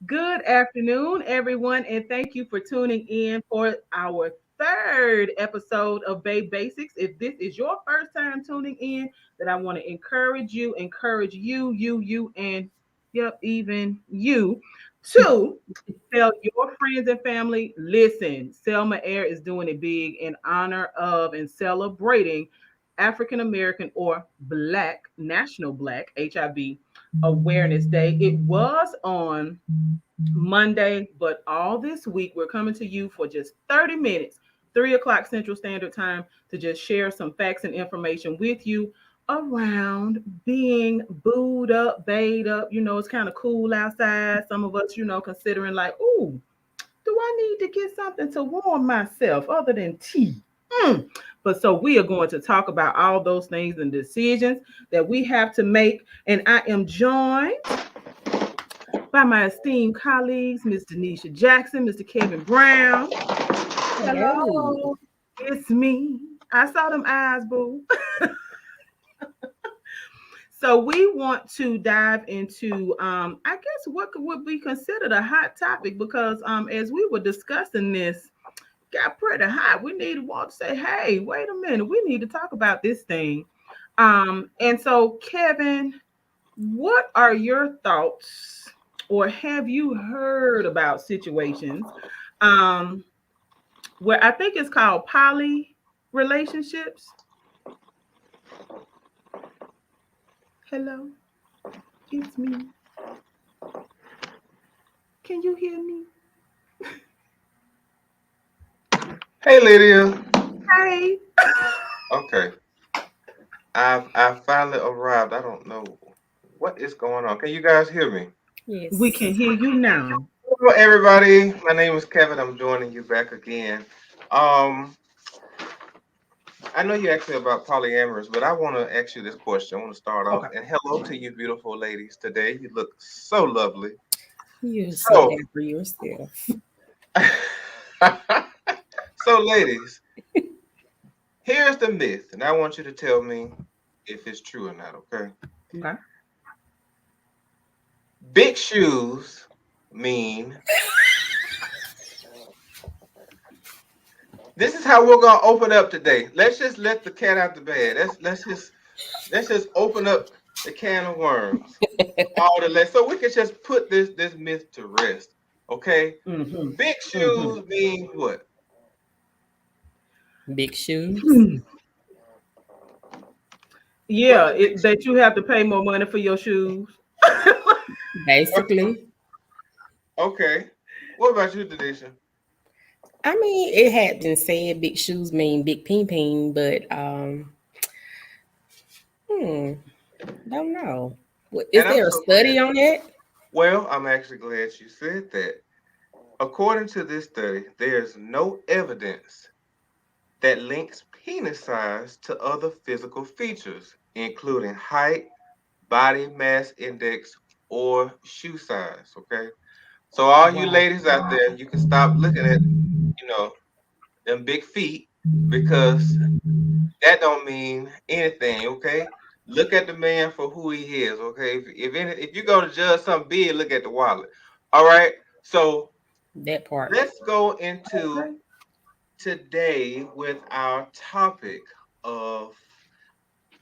Good afternoon, everyone, and thank you for tuning in for our third episode of Bae Basics. If this is your first time tuning in, then I want to encourage you, and yep, even you to tell your friends and family. Listen, Selma Air is doing it big in honor of and celebrating African American or Black National Black HIV Awareness Day. It was on Monday, but all this week we're coming to you for just 30 minutes, 3 o'clock Central Standard Time, to just share some facts and information with you around being booed up, bayed up. It's kind of cool outside. Some of us, considering like, ooh, do I need to get something to warm myself other than tea? Mm. But so we are going to talk about all those things and decisions that we have to make. And I am joined by my esteemed colleagues, Ms. Denisha Jackson, Mr. Kevin Brown. Hello. Hello, it's me. I saw them eyes, boo. So we want to dive into, I guess, what would be considered a hot topic because as we were discussing this, got pretty hot. We need to want to say, hey, wait a minute, we need to talk about this thing. And so, Kevin, what are your thoughts, or have you heard about situations um, where I think it's called poly relationships? Hello, it's me. Can you hear me? Hey Lydia. Hey, Okay. I've finally arrived. I don't know what is going on. Can you guys hear me? we can Yes. hear you now. Hello everybody. My name is Kevin. I'm joining you back again. Um I know you asked me about polyamorous, but I want to ask you this question. I want to start off Okay. and hello to you beautiful ladies today. You look so lovely. You're so So happy for yourself. so ladies, here's the myth, and I want you to tell me if it's true or not, okay? Okay. Big shoes mean this is how we're gonna open up today. Let's just let the cat out the bag. Let's just open up the can of worms. All the so we can just put this myth to rest. Okay? Mm-hmm. Big Mm-hmm. shoes mean what? Big shoes. What Yeah, do big that you have to pay more money for your shoes. Basically. Okay. What about you, Denisha? I mean, it had been said big shoes mean big ping ping, but hmm, don't know. Is And I'm there a so glad. study on that? Well, I'm actually glad you said that. According to this study, there's no evidence that links penis size to other physical features, including height, body mass index, or shoe size. Okay. So all you Wow. ladies out there, you can stop looking at, you know, them big feet because that don't mean anything. Okay. Look at the man for who he is. Okay. If you're gonna judge something big, look at the wallet. All right. So That part. let's go into Okay. today with our topic of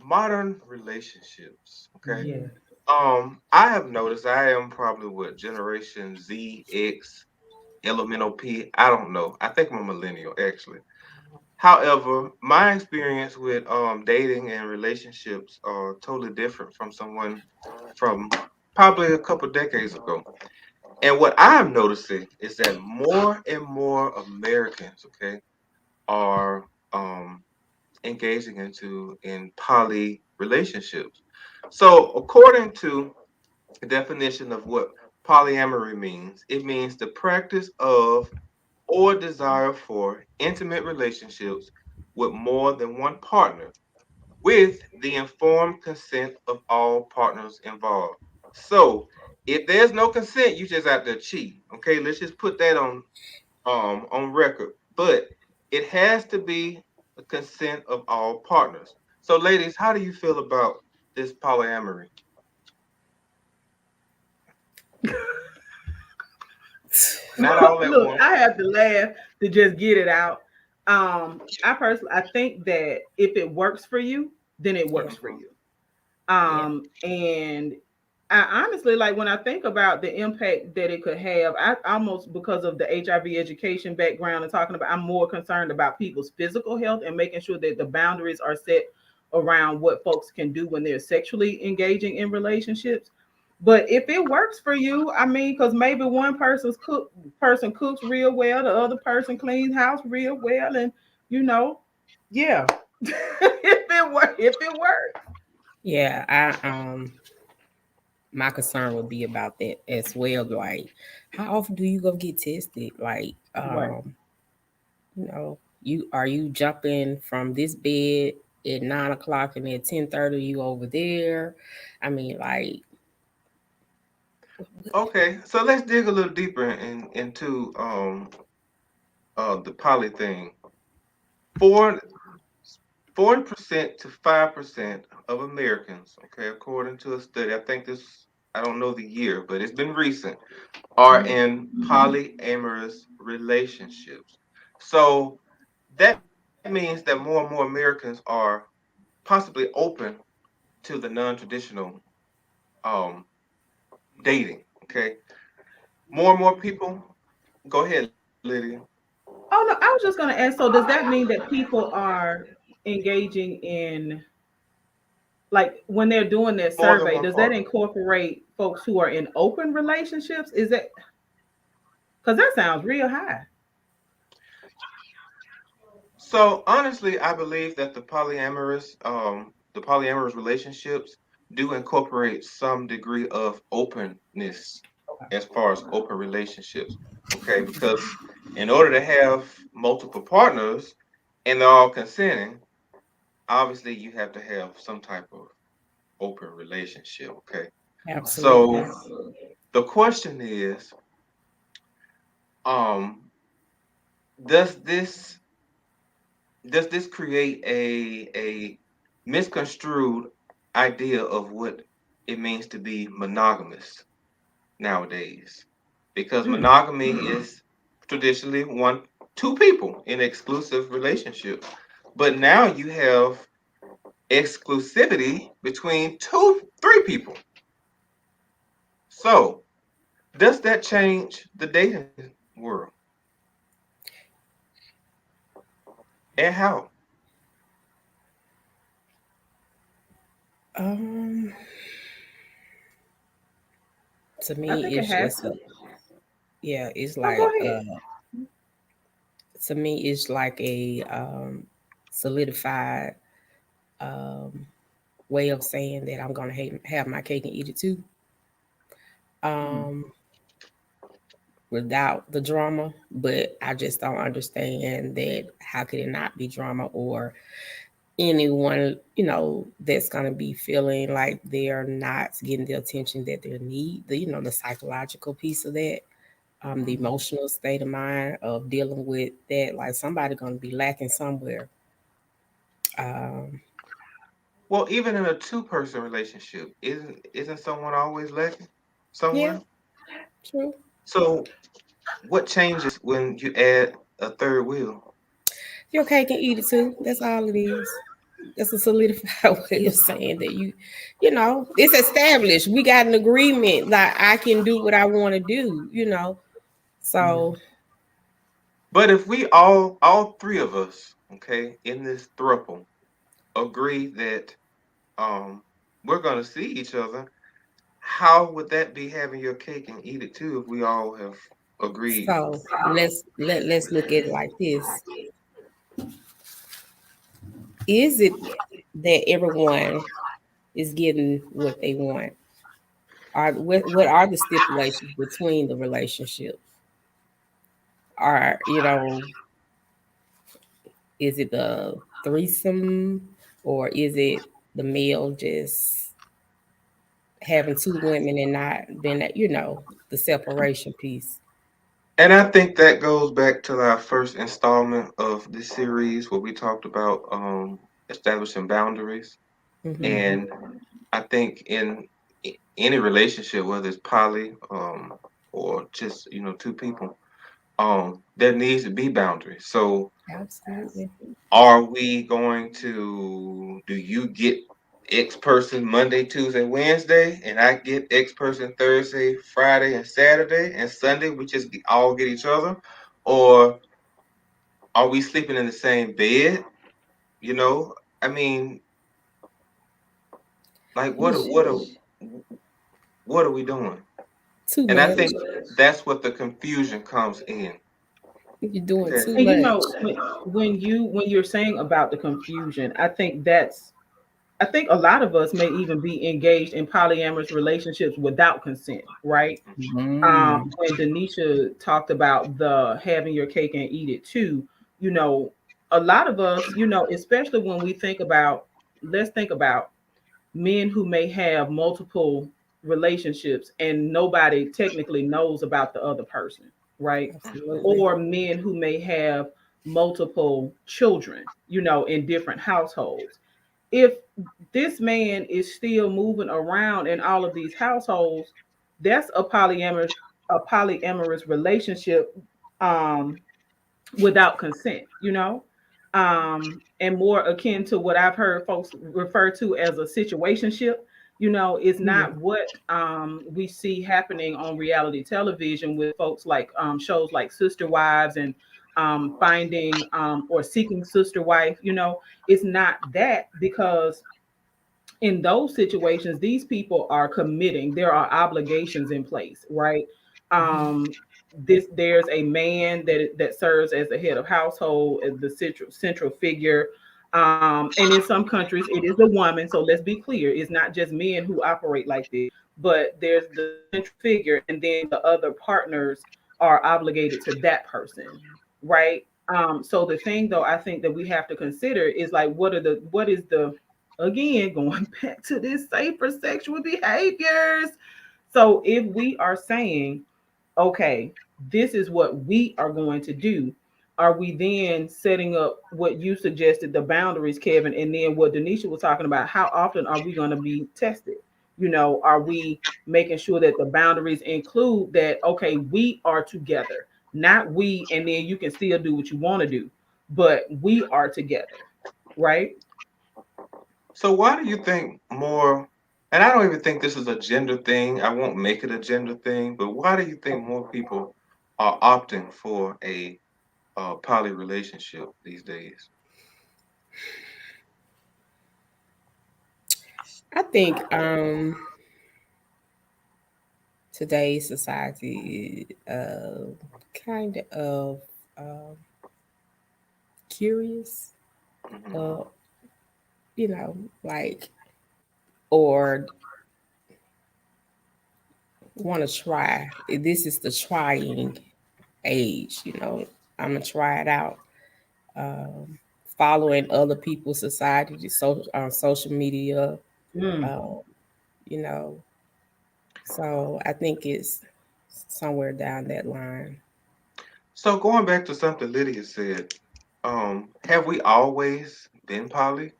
modern relationships. Okay. Yeah. I have noticed I am probably what generation Z, X, elemental P. I don't know. I think I'm a millennial actually. However, my experience with dating and relationships are totally different from someone from probably a couple decades ago. And what I'm noticing is that more and more Americans, okay, are engaging in poly relationships. So, according to the definition of what polyamory means, it means the practice of or desire for intimate relationships with more than one partner, with the informed consent of all partners involved. So, if there's no consent, you just out there cheating. Okay, let's just put that on record. But it has to be the consent of all partners. So, ladies, how do you feel about this polyamory? Not all at Look, once. I have to laugh to just get it out. I think that if it works for you, then it Yeah, works for Hmm. you. yeah, And I honestly, like, when I think about the impact that it could have, I almost, because of the HIV education background and talking about, I'm more concerned about people's physical health and making sure that the boundaries are set around what folks can do when they're sexually engaging in relationships. But if it works for you, I mean, because maybe one person cooks real well, the other person cleans house real well, and you know, yeah, if it works, yeah. My concern would be about that as well. Like, how often do you go get tested? Like, right. you know, you jumping from this bed at 9 o'clock and at 10:30 you over there? I mean, like, Okay, so let's dig a little deeper into the poly thing. Four 40% to 5% of Americans, okay, according to a study, I don't know the year, but it's been recent, are Mhm. in polyamorous relationships. So that means that more and more Americans are possibly open to the non-traditional um, dating. Okay, more and more people. Go ahead, Lydia. Oh no, I was just going to ask. So does that mean that people are engaging in, like, when they're doing their More than survey? one Does that partner. incorporate folks who are in open relationships? Is that, because that sounds real high? So honestly, I believe that the polyamorous relationships do incorporate some degree of openness as far as open relationships. Okay, because in order to have multiple partners and they're all consenting, obviously you have to have some type of open relationship. Okay, absolutely. so the question is, um, does this does this create a misconstrued idea of what it means to be monogamous nowadays? Because Mm. monogamy is traditionally two people in exclusive relationships. But now you have exclusivity between three people. So does that change the dating world? And how? Um, to I me, think it it's has just to. yeah, it's Oh, like go ahead. to me, it's like a solidified um, way of saying that I'm gonna have my cake and eat it too. Mm. Um, Without the drama, but I just don't understand that how could it not be drama or anyone, that's gonna be feeling like they're not getting the attention that they need, the psychological piece of that, the Mhm. emotional state of mind of dealing with that, like somebody gonna be lacking somewhere. Um, Well, even in a two-person relationship, isn't someone always lacking yeah, somewhere? true. So what changes when you add a third wheel? Your cake and eat it too. That's all it is. That's a solidified way of saying that it's established. We got an agreement that I can do what I want to do. So, Mhm. But if we all three of us, okay, in this throuple, agree that um we're gonna see each other, how would that be having your cake and eat it too if we all have agreed? let's look at it like this. Is it that everyone is getting what they want? What are the stipulations between the relationship? Are is it the threesome, or is it the male just having two women and not being the separation piece? And I think that goes back to our first installment of this series where we talked about establishing boundaries. Hmm. Mhm. And I think in any relationship, whether it's poly or just two people, there needs to be boundaries. So Absolutely. are we going to do you get X person Monday, Tuesday, Wednesday, and I get X person Thursday, Friday, and Saturday, and Sunday we just all get each other? Or are we sleeping in the same bed? You know, I mean, like what are we doing? Too And I much. think that's what the confusion comes in. You're doing Okay. too And much. when you're saying about the confusion, I think a lot of us may even be engaged in polyamorous relationships without consent, right? Mm. When Denisha talked about the having your cake and eat it too, you know, a lot of us, especially when we think about, let's think about men who may have multiple relationships and nobody technically knows about the other person, right? Absolutely. Or men who may have multiple children, in different households. If this man is still moving around in all of these households, that's a polyamorous relationship, um without consent, and more akin to what I've heard folks refer to as a situationship. It's Yeah. not what we see happening on reality television with folks like shows like Sister Wives and finding or seeking sister wife. It's not that, because in those situations, these people are committing. There are obligations in place, right? Mhm. Um, there's a man that serves as the head of household, as the central figure. And in some countries, it is a woman. So let's be clear: it's not just men who operate like this, but there's the central figure, and then the other partners are obligated to that person, right? So the thing, though, I think that we have to consider is like, what is the again, going back to this safer sexual behaviors. So if we are saying, okay, this is what we are going to do, are we then setting up what you suggested, the boundaries, Kevin, and then what Denisha was talking about? How often are we going to be tested? Are we making sure that the boundaries include that, okay, we are together, not we, and then you can still do what you want to do, but we are together, right? So why do you think more, and I don't even think this is a gender thing, I won't make it a gender thing, but why do you think more people are opting for a poly relationship these days? I think today's society kind of uh, curious, Mhm. uh, like, or want to try. This is the trying age. I'm gonna try it out. Um, Following other people's society, so on social media, Mm. um, you know. So I think it's somewhere down that line. So going back to something Lydia said, have we always been poly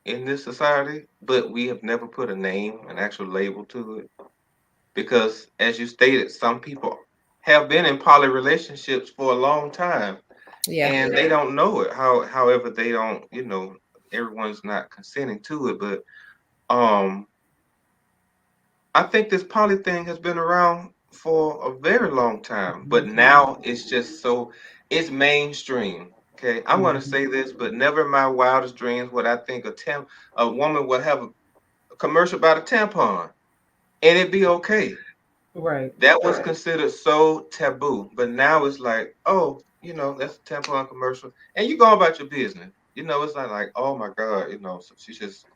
in this society, but we have never put a name, an actual label to it? Because as you stated, some people have been in poly relationships for a long time Yeah. and they don't know it. However, they don't, everyone's not consenting to it. But um, I think this poly thing has been around for a very long time, but Mhm. now it's just so it's mainstream. Okay, I'm gonna Mhm. say this, but never in my wildest dreams would I think a woman would have a commercial about a tampon and it'd be okay. Right. That was considered so taboo, but now it's like, oh, that's a tampon commercial, and you go about your business. It's not like, oh my God, so she just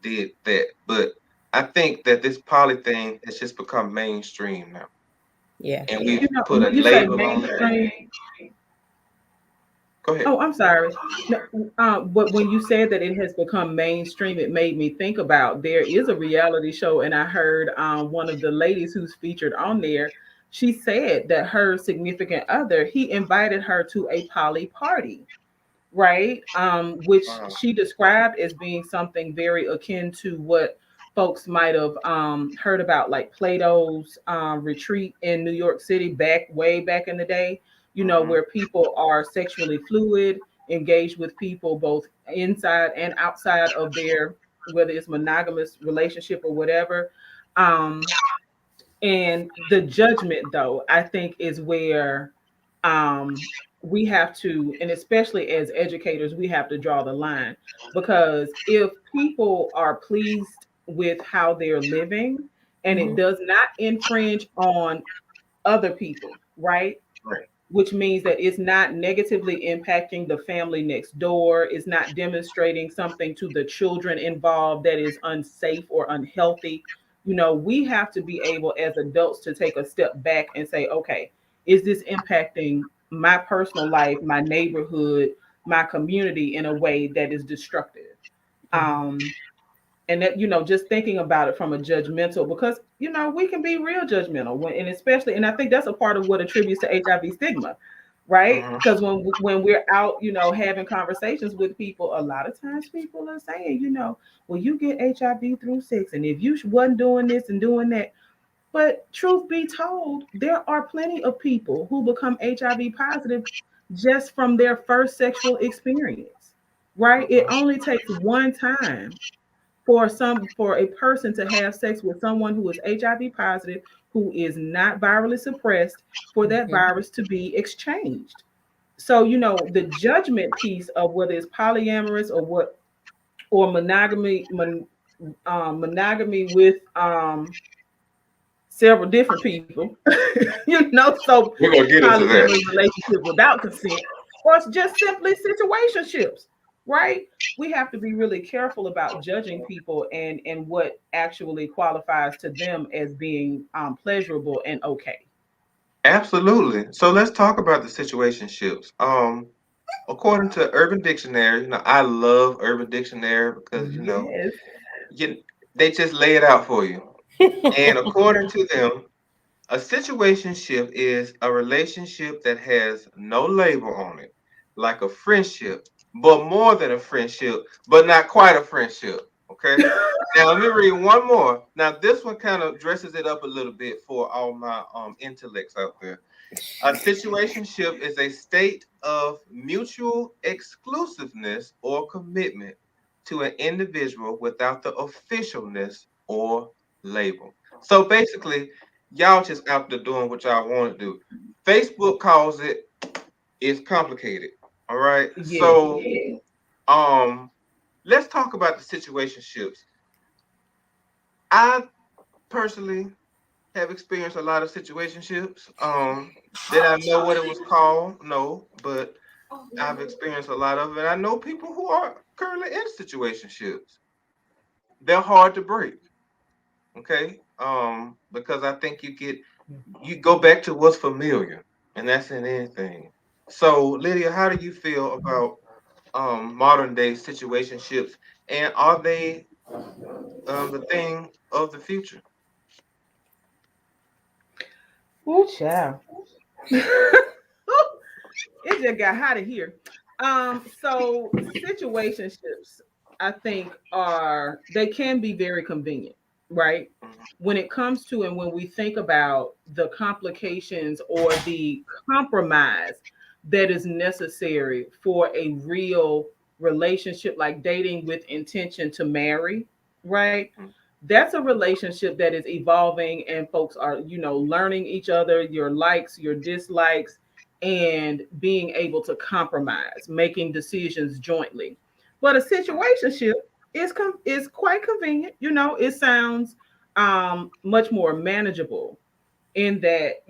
did that. But I think that this poly thing has just become mainstream now, Yeah. and we've put a When you say label on it. mainstream, Go ahead. oh, I'm sorry. No, but when you said that it has become mainstream, it made me think about there is a reality show, and I heard one of the ladies who's featured on there. She said that her significant other, he invited her to a poly party, right? Which Wow. she described as being something very akin to what folks might have heard about like Plato's retreat in New York City back way back in the day, Mm-hmm. where people are sexually fluid, engaged with people both inside and outside of their, whether it's monogamous relationship or whatever. Um, and the judgment, though, I think is where um, we have to, and especially as educators, we have to draw the line. Because if people are pleased with how they're living and it Mhm. does not infringe on other people, right? Right. Which means that it's not negatively impacting the family next door. It's not demonstrating something to the children involved that is unsafe or unhealthy. We have to be able as adults to take a step back and say, okay, is this impacting my personal life, my neighborhood, my community in a way that is destructive? Mhm. Um, and that, just thinking about it from a judgmental, because we can be real judgmental and especially, and I think that's a part of what attributes to HIV stigma, right? Mm-hmm. Because when we're out, having conversations with people, a lot of times people are saying, well, you get HIV through sex, and if you wasn't doing this and doing that. But truth be told, there are plenty of people who become HIV positive just from their first sexual experience, right? It Mm-hmm. only takes one time for a person to have sex with someone who is HIV positive, who is not virally suppressed, for that Mhm. virus to be exchanged. So, the judgment piece of whether it's polyamorous or what, or monogamy with several different people, so We're gonna get into that. polyamorous relationship without consent, or it's just simply situationships, right? We have to be really careful about judging people and what actually qualifies to them as being pleasurable and okay. Absolutely. So let's talk about the situationships. According to Urban Dictionary, I love Urban Dictionary because Yes. you, they just lay it out for you. And according to them, a situationship is a relationship that has no label on it, like a friendship, but more than a friendship, but not quite a friendship. Okay. Now let me read one more. Now this one kind of dresses it up a little bit for all my intellects out there. A situationship is a state of mutual exclusiveness or commitment to an individual without the officialness or label. So basically, y'all just out there doing what y'all want to do. Facebook calls it it's complicated. All right. Yes. So um let's talk about the situationships. I personally have experienced a lot of situationships. Did I know what it was called? No, but I've experienced a lot of it. I know people who are currently in situationships. They're hard to break. Okay. Because I think you go back to what's familiar, and that's in anything. So, Lydia, how do you feel about modern day situationships, and are they the thing of the future? Ooh, child. It just got hot in here. So situationships, I think, they can be very convenient, right? When it comes to, and when we think about the complications or the compromise that is necessary for a real relationship, like dating with intention to marry, right? That's a relationship that is evolving, and folks are, learning each other, your likes, your dislikes, and being able to compromise, making decisions jointly. But a situationship is quite convenient. It sounds much more manageable in that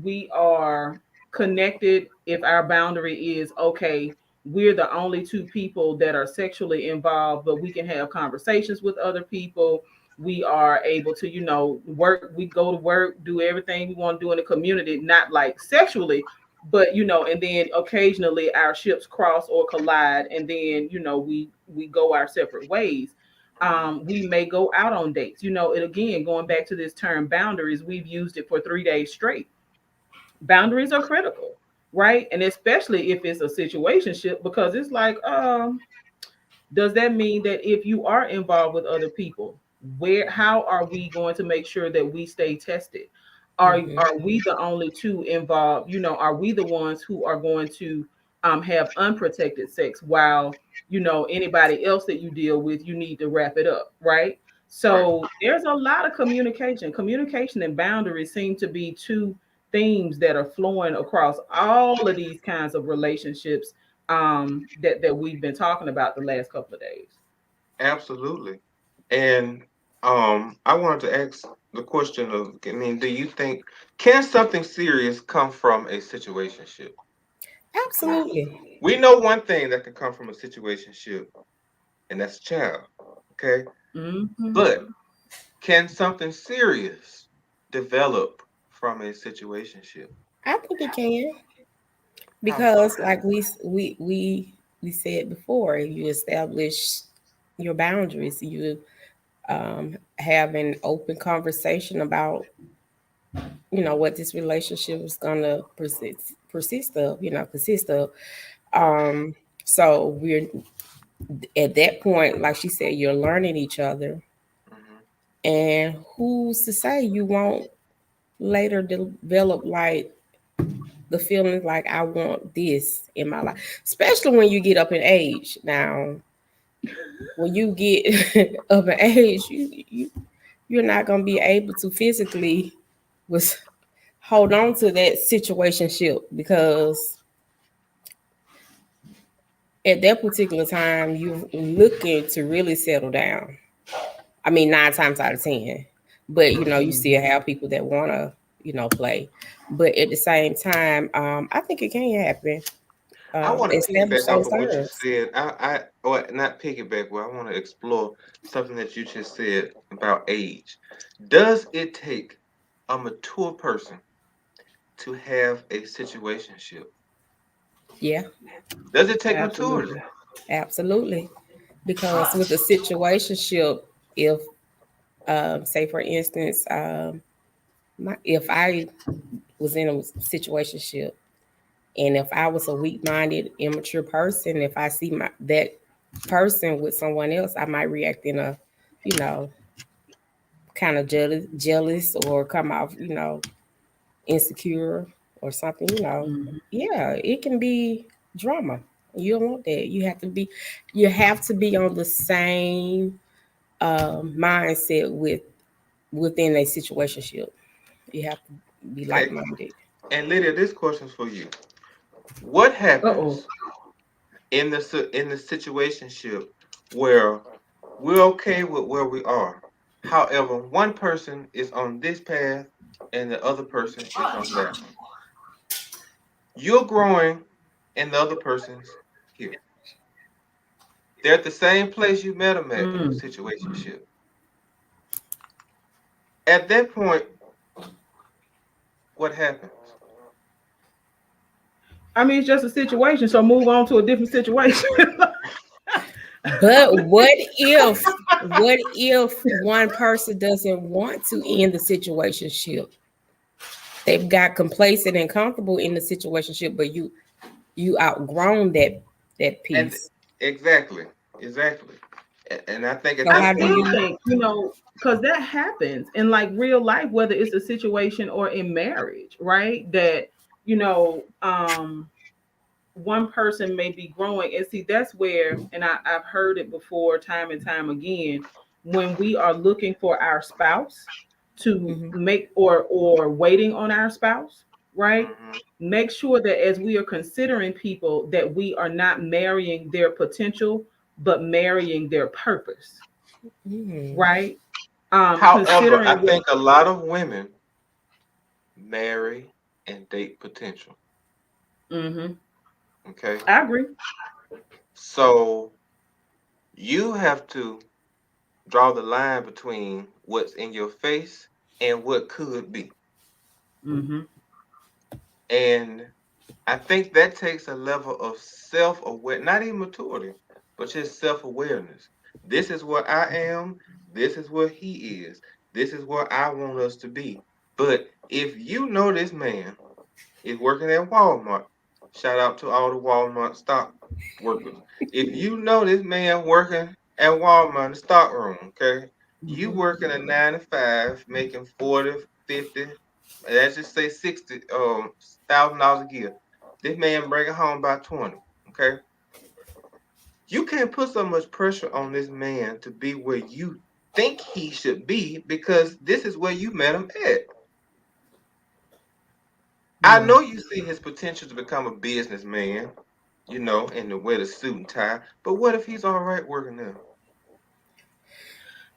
we are connected. If our boundary is okay, we're the only two people that are sexually involved, but we can have conversations with other people. We are able to work, we go to work, do everything we want to do in the community, not like sexually, but and then occasionally our ships cross or collide, and then we go our separate ways. We may go out on dates. And again, going back to this term boundaries, we've used it for 3 days straight. Boundaries are critical, right? And especially if it's a situationship, because it's like, does that mean that if you are involved with other people, Where how are we going to make sure that we stay tested? Hmm. Are we the only two involved? Are we the ones who are going to have unprotected sex while anybody else that you deal with, you need to wrap it up, right? Right. So there's a lot of communication and boundaries seem to be two themes that are flowing across all of these kinds of relationships that we've been talking about the last couple of days. Absolutely. And I wanted to ask the question of, I mean, do you think can something serious come from a situationship? Now, Absolutely. we know one thing that can come from a situationship, and that's a child. Okay, Hmm. but can something serious develop from a situationship? I think it can How so? because, like we said before, you establish your boundaries. You have an open conversation about what this relationship is gonna persist of. Consist of. Um, so we're at that point, like she said, you're learning each other, Hmm. and who's to say you won't later develop like the feeling like I want this in my life, especially when you get up in age. Now, when you get up in age, you're not gonna be able to physically was hold on to that situationship because at that particular time you're looking to really settle down. I mean, 9 times out of 10, but you still Hmm. have people that wanna play, but at the same time, I think it can happen. I want to Establish piggyback off those of what you terms. said. Or not piggyback, but I want to explore something that you just said about age. Does it take a mature person to have a situationship? Yeah, Does it take maturity? Absolutely. absolutely. Because with a situationship, if say for instance, if I was in a situationship, and if I was a weak-minded, immature person, if I see that person with someone else, I might react in a, you know, kind of jealous, or come off, insecure or something. Hmm. Yeah, it can be drama. You don't want that. You have to be on the same mindset within a situationship. You have to be Okay. like-minded. And Lydia, this question's for you. What Uh-oh. happens in the situationship where we're okay with where we are? However, one person is on this path and the other person is on that one. You're growing and the other person's here. They're at the same place you met them at in your Mm. situationship. At that point, what happens? I mean, it's just a situation, so move on to a different situation. But what if one person doesn't want to end the situationship? They've got complacent and comfortable in the situationship, but you outgrown that And piece. exactly, exactly. And I think at So I that how do point, still you? think, because that happens in like real life, whether it's a situation or in marriage, right? That, you know, um, one person may be growing. And see, that's where, and I've heard it before time and time again, when we are looking for our spouse to Mhm. make or waiting on our spouse, right? hmm Make sure that as we are considering people, that we are not marrying their potential, but marrying their purpose, Mhm. right? however, I Considering what. think a lot of women marry and date potential. Hmm. Okay, I agree. so you have to draw the line between what's in your face and what could be. Hmm. And I think that takes a level of self aware, not even maturity, but just self awareness. This is what I am. This is what he is. This is where I want us to be. But if you know this man is working at Walmart, shout out to all the Walmart stock workers. If you know this man working at Walmart in the stock room, okay, You Mhm. working a 9 to 5, making 40, 50, let's just say 60 $1,000 a year. This man bringing home about 20. Okay. You can't put so much pressure on this man to be where you think he should be because this is where you met him at. I Yeah. know you see his potential to become a businessman, and to wear the suit and tie. But what if he's all right working there?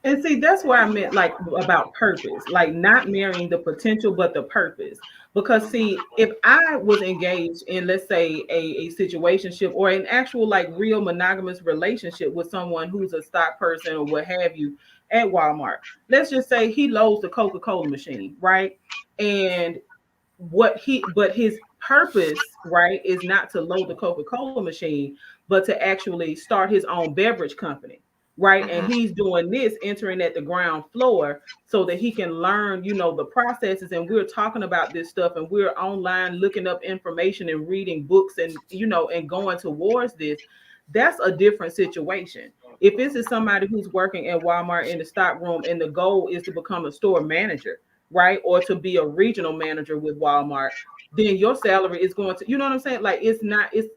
And see, that's where I meant like about purpose, like not marrying the potential, but the purpose. Because see, if I was engaged in, let's say, a situationship or an actual like real monogamous relationship with someone who's a stock person or what have you at Walmart, let's just say he loads the Coca-Cola machine, right? And but his purpose, right, is not to load the Coca-Cola machine, but to actually start his own beverage company, right? And Hmm. he's doing this, entering at the ground floor so that he can learn, the processes. And we're talking about this stuff and we're online looking up information and reading books and and going towards this. That's a different situation. If this is somebody who's working at Walmart in the stock room and the goal is to become a store manager, right? Or to be a regional manager with Walmart, then your salary is going to, you know what I'm saying? Like it's not, it's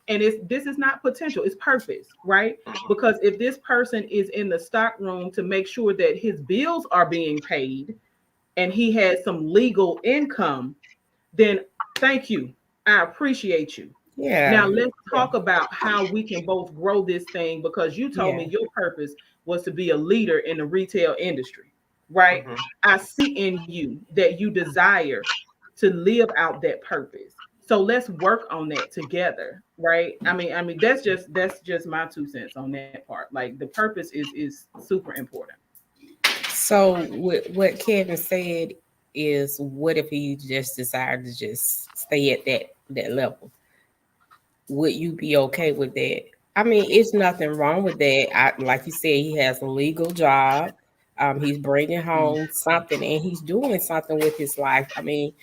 and it's this is not potential, it's purpose, right? Hmm. Because if this person is in the stock room to make sure that his bills are being paid and he has some legal income, then thank you. I appreciate you. Now Yeah. let's Yeah. talk about how we can both grow this thing because you told me Yeah. your purpose was to be a leader in the retail industry, right? Hmm. I see in you that you desire to live out that purpose. So let's work on that together, right? I mean that's just my 2 cents on that part. Like the purpose is super important. So what Kevin said is, what if he just decided to just stay at that level? Would you be okay with that? I mean, it's nothing wrong with that. Like you said, he has a legal job. He's bringing Mm. home something, and he's doing something with his life. I mean,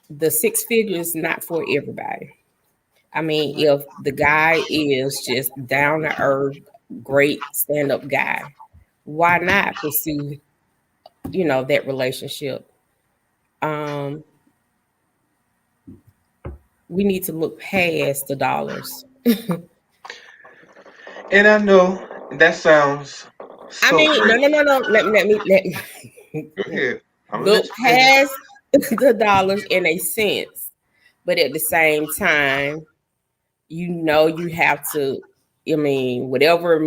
the six figures not for everybody. I mean, Right. if the guy is just down to earth, great stand up guy, why not pursue, that relationship? Um, we need to look past the dollars. And I know that sounds I so mean, no, great. no, no, no. Let me Go ahead. I'm gonna let look you finish. past the dollars in a sense, but at the same time, you have to. I mean, whatever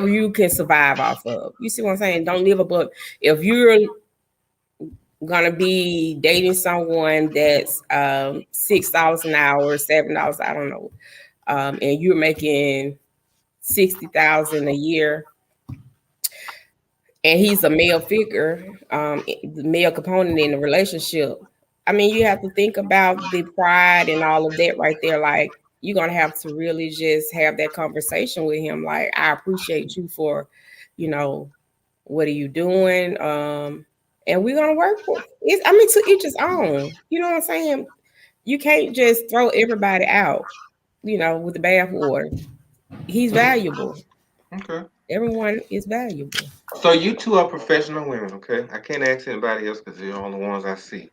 you can survive off of. You see what I'm saying? Don't live above. If you're gonna be dating someone that's $6 an hour, $7, I don't know, and you're making 60,000 a year, and he's a male figure, the male component in the relationship. I mean, you have to think about the pride and all of that right there. Like, you're gonna have to really just have that conversation with him. Like, I appreciate you for, you know, what are you doing? And we're gonna work for it. I mean, to each his own. You know what I'm saying? You can't just throw everybody out, with the bathwater. He's valuable. Okay. Everyone is valuable. So you two are professional women, okay? I can't ask anybody else because you're the only ones I see.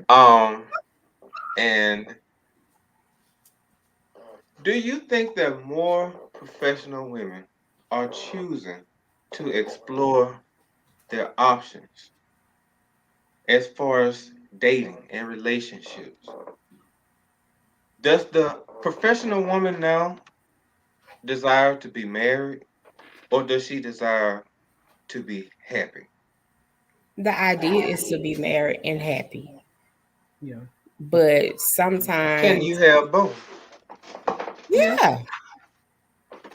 Um, and do you think that more professional women are choosing to explore their options as far as dating and relationships? Does the professional woman now desire to be married, or does she desire to be happy? The idea is to be married and happy. Yeah. But Can you sometimes, have both? Yeah. yeah,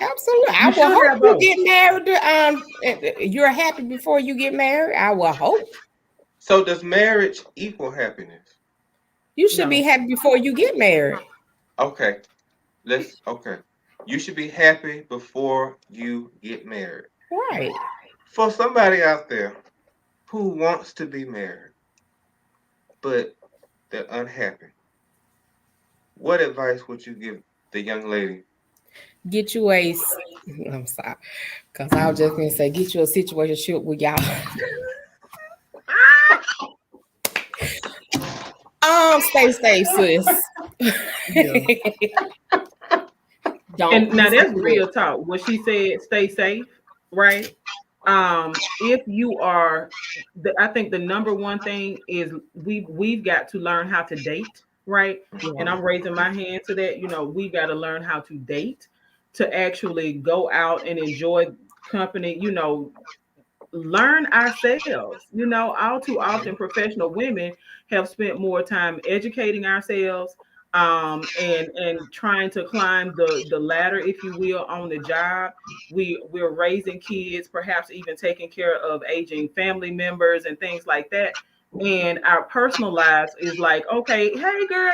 absolutely. I You will should hope have you both. get married. You're happy before you get married. I will hope. So does marriage equal happiness? You should be No. happy before you get married. Okay, okay. You should be happy before you get married. Right. For somebody out there who wants to be married, but they're unhappy, what advice would you give the young lady? get you a. I'm sorry, because I was just gonna say get you a situation with y'all. Stay safe, sis. Yeah. Don't And now listen that's to real that. talk. What she said, stay safe, right? If you are, I think the number one thing is we've got to learn how to date, right? And Yeah. I'm raising my hand to that. We've got to learn how to date, to actually go out and enjoy company. Learn ourselves. All too often professional women have spent more time educating ourselves, and trying to climb the ladder, if you will, on the job. We're raising kids, perhaps even taking care of aging family members and things like that. And our personal lives is like, okay, hey girl,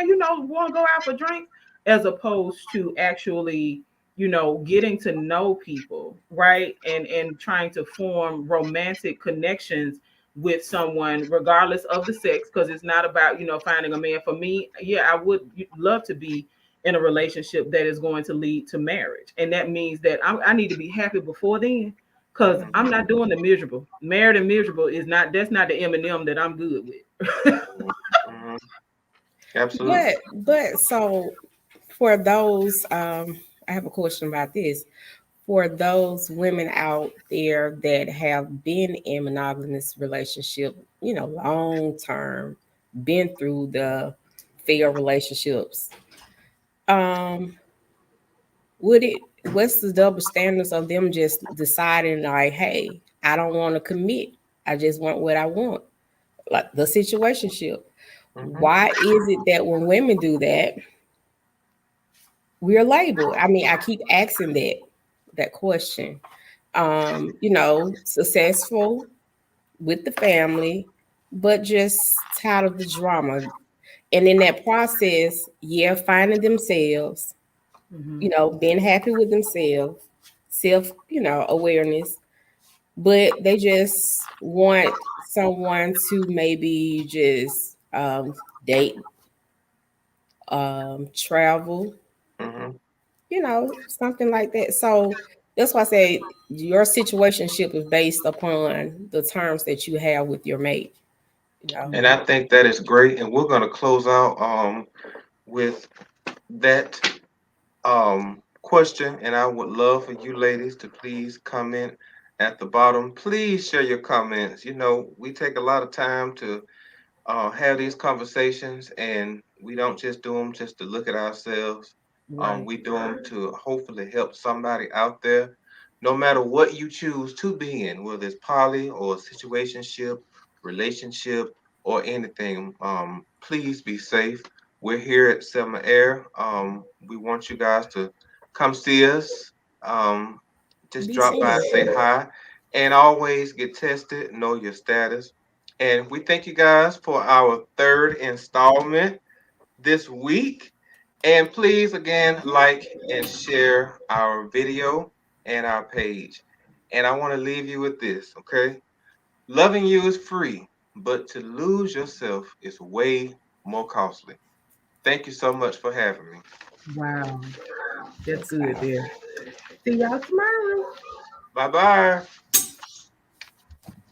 want to go out for drinks, as opposed to actually getting to know people, right? And trying to form romantic connections with someone, regardless of the sex, because it's not about finding a man. For me, yeah, I would love to be in a relationship that is going to lead to marriage, and that means that I need to be happy before then, because I'm Mhm. not doing the miserable. Married and miserable is not, that's not the M&M that I'm good with. Mhm. Absolutely. But so for those, I have a question about this. For those women out there that have been in monogamous relationship, long term, been through the failed relationships, um, would it? What's the double standards of them just deciding like, hey, I don't want to commit. I just want what I want, like the situationship. Mhm. Why is it that when women do that, we're labeled? I mean, I keep asking that question. Successful with the family, but just tired of the drama. And in that process, yeah, finding themselves, Hmm. being happy with themselves, self, awareness, but they just want someone to maybe just date, travel, Mhm. something like that. So that's why I say your situationship is based upon the terms that you have with your mate. You know, And I think that is great. And we're gonna close out with that question. And I would love for you ladies to please comment at the bottom. Please share your comments. We take a lot of time to have these conversations, and we don't just do them just to look at ourselves. Right. We do them to hopefully help somebody out there, no matter what you choose to be in, whether it's poly or situationship, relationship, or anything. Please be safe. We're here at Selma Air. We want you guys to come see us. Um, just be drop by, seen. say hi, and always get tested. Know your status. And we thank you guys for our third installment this week. And please, again, like and share our video and our page. And I want to leave you with this, okay? Loving you is free, but to lose yourself is way more costly. Thank you so much for having me. Wow. That's That's good fine. there. See y'all tomorrow. Bye bye.